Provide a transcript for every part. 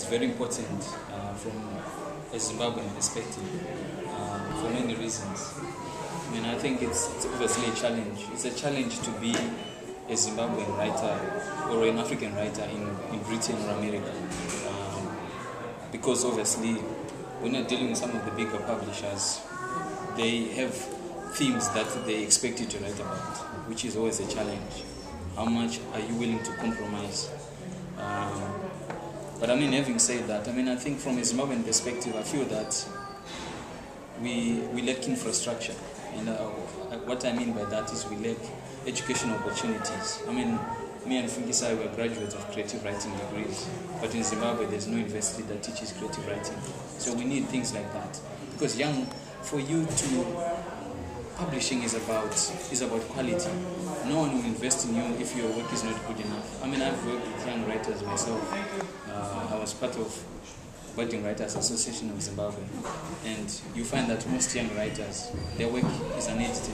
is very important from a Zimbabwean perspective for many reasons. I mean, I think it's obviously a challenge. It's a challenge to be a Zimbabwean writer or an African writer in Britain or America, because obviously when you're dealing with some of the bigger publishers, they have themes that they expect you to write about, which is always a challenge. How much are you willing to compromise? But I mean, having said that, I mean, I think from a Zimbabwean perspective, I feel that we lack infrastructure. And what I mean by that is we lack educational opportunities. I mean, me and Funkisai were graduates of creative writing degrees, but in Zimbabwe there's no university that teaches creative writing. So we need things like that. Because publishing is about quality. No one will invest in you if your work is not good enough. I mean, I've worked with young writers myself. I was part of Budding Writers Association of Zimbabwe, and you find that most young writers, their work is unedited,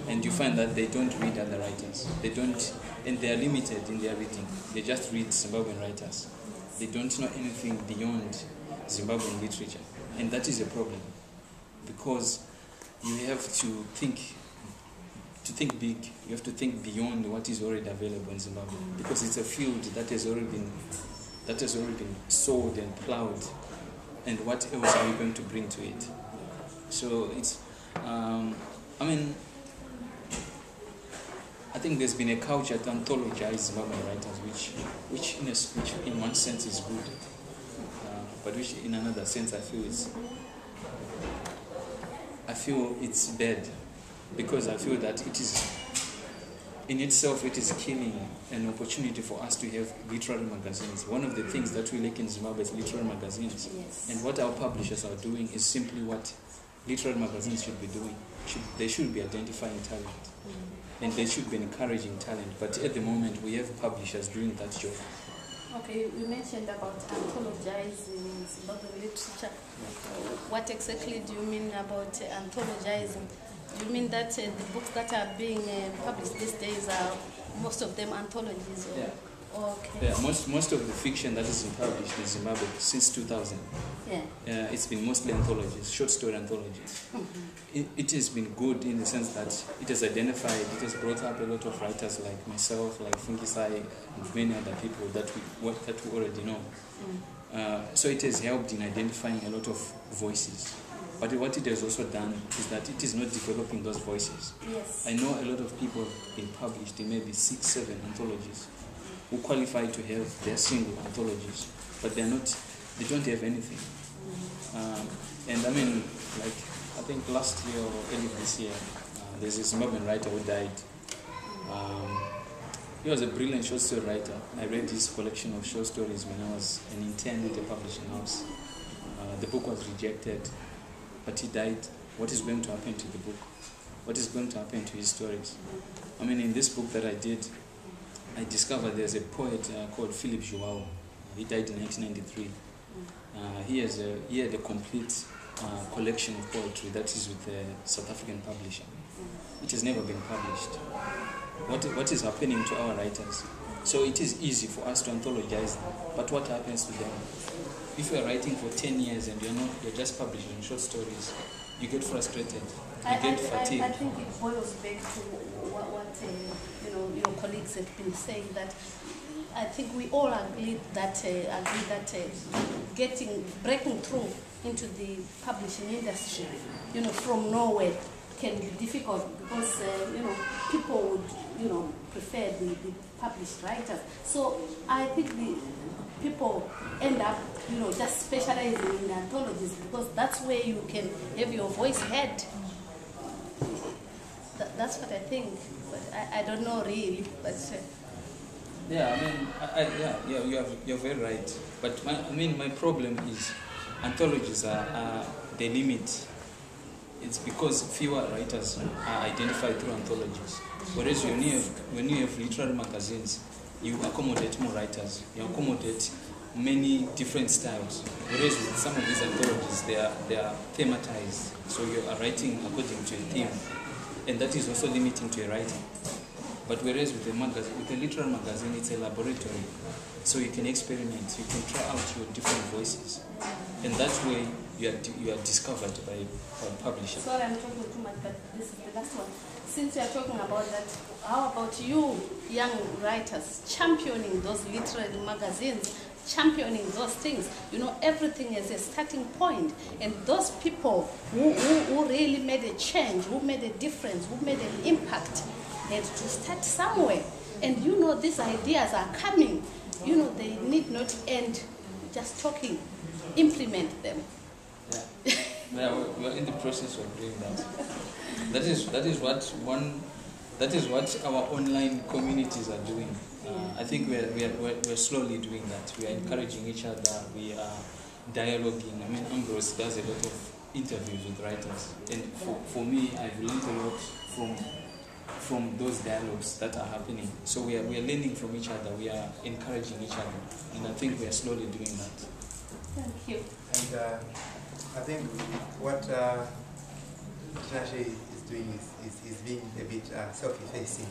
and you find that they don't read other writers. They don't, and they are limited in their reading. They just read Zimbabwean writers. They don't know anything beyond Zimbabwean literature, and that is a problem, because you have to think big. You have to think beyond what is already available in Zimbabwe, because it's a field that has already been sowed and plowed, and what else are we going to bring to it? So it's, I mean, I think there's been a culture to anthologize Zimbabwean writers, which in one sense is good, but which in another sense I feel it's bad, because I feel that it is, in itself, it is killing an opportunity for us to have literary magazines. One of the things that we lack in Zimbabwe is literary magazines. Yes. And what our publishers are doing is simply what literary magazines should be doing. They should be identifying talent. And they should be encouraging talent. But at the moment, we have publishers doing that job. Okay, you mentioned about anthologizing Zimbabwean literature. What exactly do you mean about anthologizing? Do you mean that the books that are being published these days are most of them anthologies? Or? Yeah. Okay. Yeah, most of the fiction that is published in Zimbabwe since 2000, it's been mostly anthologies, short story anthologies. It has been good in the sense that it has identified, it has brought up a lot of writers like myself, like Funkisai, and many other people that we already know. So it has helped in identifying a lot of voices. But what it has also done is that it is not developing those voices. Yes. I know a lot of people have been published in maybe 6, 7 anthologies who qualify to have their single anthologies, but they don't have anything. And I mean, like, I think last year or early this year, there's a Zimbabwean writer who died. He was a brilliant short story writer. I read his collection of short stories when I was an intern at a publishing house. The book was rejected, but he died. What is going to happen to the book? What is going to happen to his stories? I mean, in this book that I did, I discovered there's a poet called Philip Joao. He died in 1993. He had a complete collection of poetry that is with a South African publisher. It has never been published. What is happening to our writers? So it is easy for us to anthologize them, but what happens to them? If you are writing for 10 years and you're just publishing short stories, you get frustrated, you get fatigued. I think it boils back to what your colleagues have been saying, that I think we all agree that breaking through into the publishing industry, from nowhere can be difficult, because people would prefer the published writers. So I think the people end up just specializing in anthologies, because that's where you can have your voice heard. That's what I think, but I don't know really. But yeah, I mean, you're very right. But my problem is anthologies they limit. It's because fewer writers are identified through anthologies. Whereas when you have literary magazines, you accommodate more writers. You accommodate many different styles. Whereas with some of these anthologies, they are thematized. So you are writing according to a theme, and that is also limiting to a writer. But whereas with a literal magazine, it's a laboratory. So you can experiment, you can try out your different voices. And that way, you are discovered by publisher. Sorry, I'm talking too much, but this is the last one. Since you're talking about that, how about you, young writers, championing those literary magazines, championing those things? You know, everything is a starting point. And those people who really made a change, who made a difference, who made an impact, had to start somewhere. And you know, these ideas are coming. You know, they need not end just talking. Implement them. Yeah. Well, we're in the process of doing that. That is what our online communities are doing. I think we're slowly doing that. We are encouraging each other. We are dialoguing. I mean, Ambrose does a lot of interviews with writers, and for me, I've learned a lot from those dialogues that are happening. So we are learning from each other. We are encouraging each other, and I think we are slowly doing that. Thank you. And I think what Tinashe is doing is being a bit self-effacing.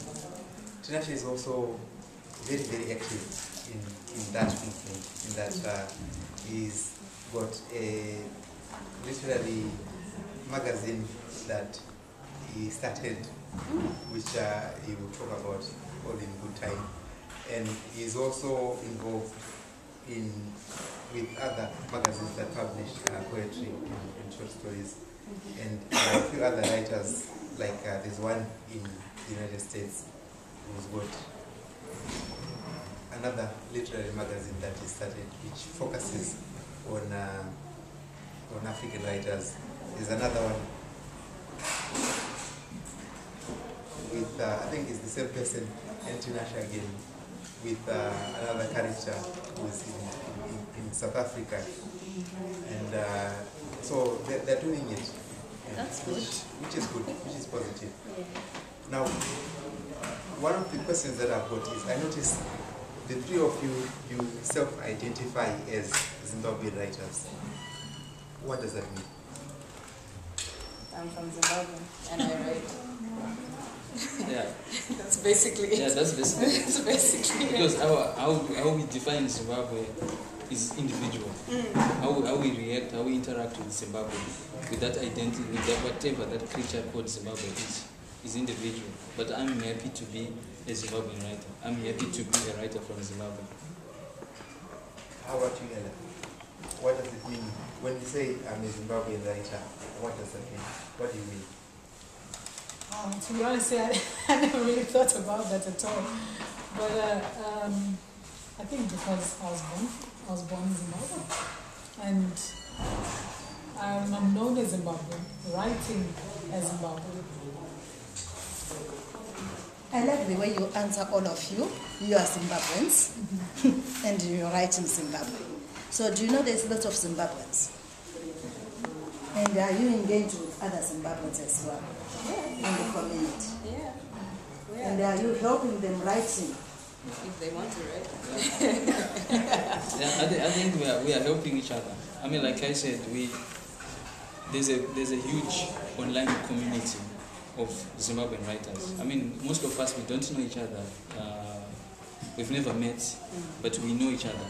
Tinashe is also very, very active in that movement, in that he's got a literary magazine that he started, which he will talk about all in good time. And he's also involved with other magazines that publish poetry and short stories, and a few other writers, like there's one in the United States who's got another literary magazine that he started, which focuses on African writers. There's another one with, I think it's the same person, and Tinashe again, with another character who's in South Africa, and so they're doing it. That's good. Which is good, which is positive. Yeah. Now, one of the questions that I've got is, I noticed the three of you self-identify as Zimbabwean writers. What does that mean? I'm from Zimbabwe and I write. Yeah. That's basically it. Yeah, that's basically it. That's basically because it. how we define Zimbabwe is individual. How we react, how we interact with Zimbabwe, with that identity, with that whatever that creature called Zimbabwe is individual. But I'm happy to be a Zimbabwean writer. I'm happy to be a writer from Zimbabwe. How about you, Ella? What does it mean? When you say I'm a Zimbabwean writer, what does that mean? What do you mean? To be honest, I never really thought about that at all. But I think because I was born in Zimbabwe, and I'm known as Zimbabwean, writing as Zimbabwean. I like the way you answer all of you. You are Zimbabweans, and you write in Zimbabwe. So do you know there's lots of Zimbabweans? And are you engaged with other Zimbabweans as well in the community? Yeah. And are you helping them writing? If they want to write. Yeah, I think we are helping each other. I mean, like I said, there's a huge online community of Zimbabwean writers. I mean, most of us, we don't know each other. We've never met, but we know each other.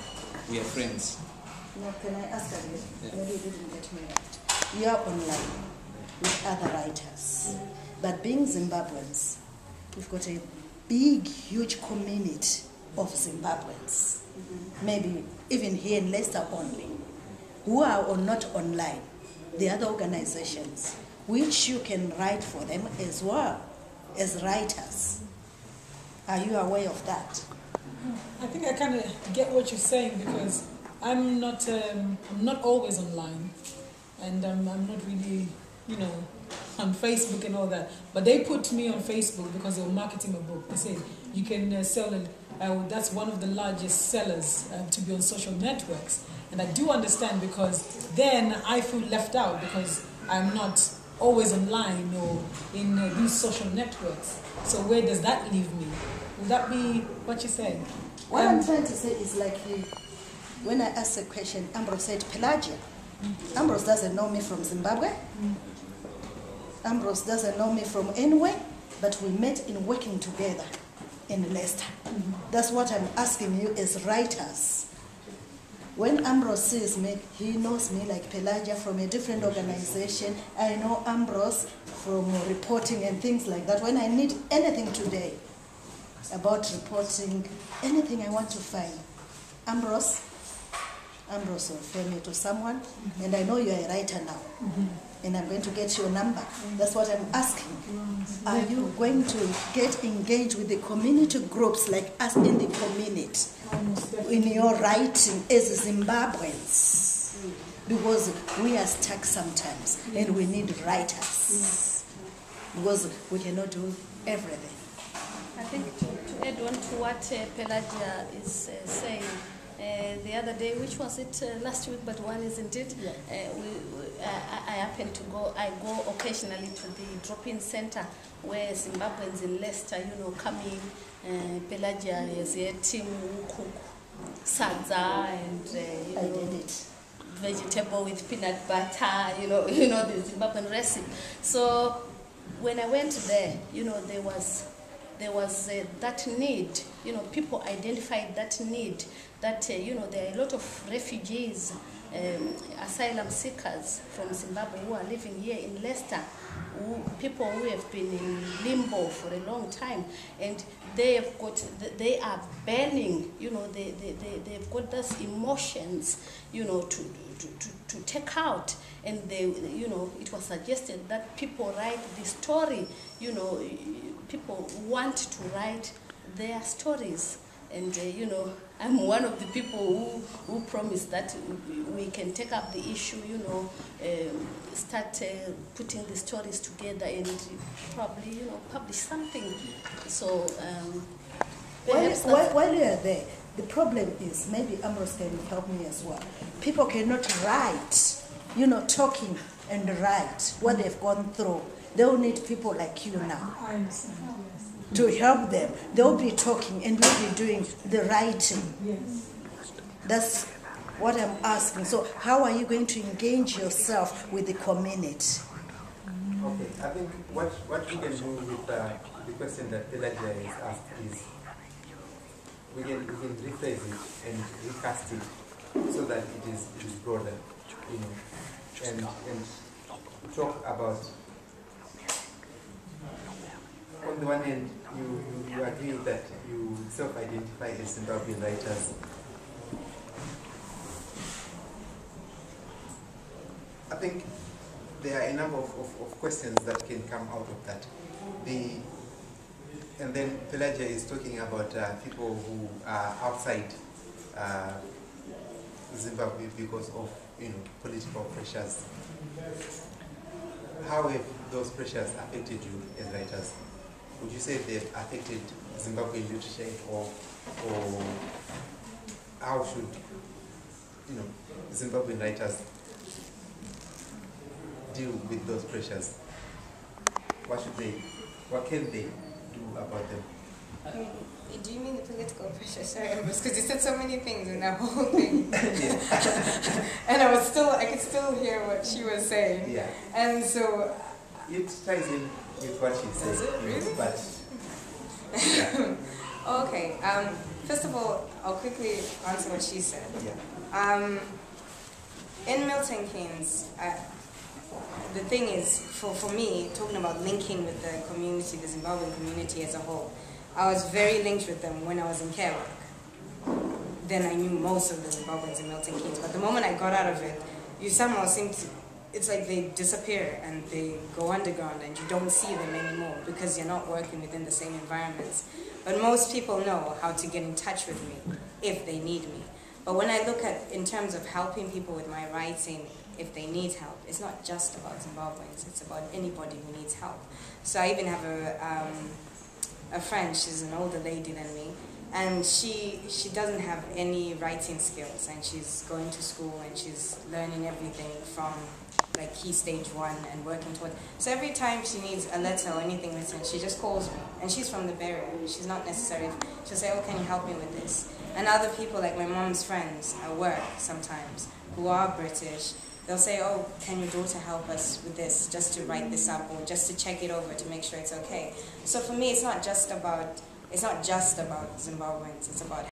We are friends. Now, can I ask again? Yeah. Maybe you didn't get me right. You are online with other writers, but being Zimbabweans, we've got a big, huge community of Zimbabweans, maybe even here in Leicester only, who are or not online, the other organizations, which you can write for them as well as writers. Are you aware of that? I think I kind of get what you're saying, because I'm not always online, and I'm not really, on Facebook and all that. But they put me on Facebook because they were marketing my book. They said you can sell it. That's one of the largest sellers to be on social networks, and I do understand, because then I feel left out because I'm not always online or in these social networks. So where does that leave me? Would that be what you're saying? What I'm trying to say is like when I asked a question, Ambrose said Pelagia. Ambrose doesn't know me from Zimbabwe. Ambrose doesn't know me from anywhere, but we met in working together in Leicester. That's what I'm asking you as writers. When Ambrose sees me, he knows me like Pelagia from a different organization. I know Ambrose from reporting and things like that. When I need anything today about reporting, anything I want to find, Ambrose will refer me to someone, and I know you're a writer now, and I'm going to get your number. That's what I'm asking. Are you going to get engaged with the community groups like us in the community in your writing as Zimbabweans? Because we are stuck sometimes, and we need writers. Because we cannot do everything. I think to add on to what Pelagia is saying, the other day, which was it last week, but one isn't it? Yeah. I happen to go, I go occasionally to the drop-in center where Zimbabweans in Leicester, come in. Pelagia is a team who cook sadza and, I did it. vegetable with peanut butter, the Zimbabwean recipe. So when I went there, there was that need, people identified that need, that, there are a lot of refugees, asylum seekers from Zimbabwe who are living here in Leicester, people who have been in limbo for a long time, and they are burning, they've got those emotions, to take out, and it was suggested that people write the story, people want to write their stories, and I'm one of the people who promised that we can take up the issue, start putting the stories together and probably, publish something. So while you are there, the problem is, maybe Ambrose can help me as well. People cannot write, talking and write what they've gone through. They'll need people like you now. I understand, yes. To help them. They'll be talking and we'll be doing the writing. Yes. That's what I'm asking. So how are you going to engage yourself with the community? Okay, I think what we can do with the question that Pelagia is asked is we can rephrase it and recast it so that it is broader, and talk about, on the one hand, you agree that you self-identify as Zimbabwean writers. I think there are a number of questions that can come out of that. And then Pelagia is talking about people who are outside Zimbabwe because of political pressures. How have those pressures affected you as writers? Would you say they've affected Zimbabwean literature, or how should Zimbabwean writers deal with those pressures? What can they do about them? Do you mean the political pressure? Sorry, because you said so many things in that whole thing. And I could still hear what she was saying. Yeah. And so it ties in with what she said. Is it really? But yeah. okay. First of all, I'll quickly answer what she said. Yeah. In Milton Keynes, the thing is, for me, talking about linking with the community, the Zimbabwean community as a whole, I was very linked with them when I was in care work. Then I knew most of the Zimbabweans in Milton Keynes. But the moment I got out of it, you somehow seem to, it's like they disappear and they go underground and you don't see them anymore because you're not working within the same environments. But most people know how to get in touch with me if they need me. But when I look at, in terms of helping people with my writing, if they need help, it's not just about Zimbabweans, it's about anybody who needs help. So I even have a friend, she's an older lady than me, and she doesn't have any writing skills, and she's going to school and she's learning everything from like Key Stage 1 and working towards. So every time she needs a letter or anything written, she just calls me, and she's from the Bay Area. She's not necessarily, she'll say, oh, can you help me with this? And other people, like my mom's friends at work sometimes, who are British, they'll say, oh, can your daughter help us with this, just to write this up or just to check it over to make sure it's okay. So for me, it's not just about it's not just about Zimbabweans, it's about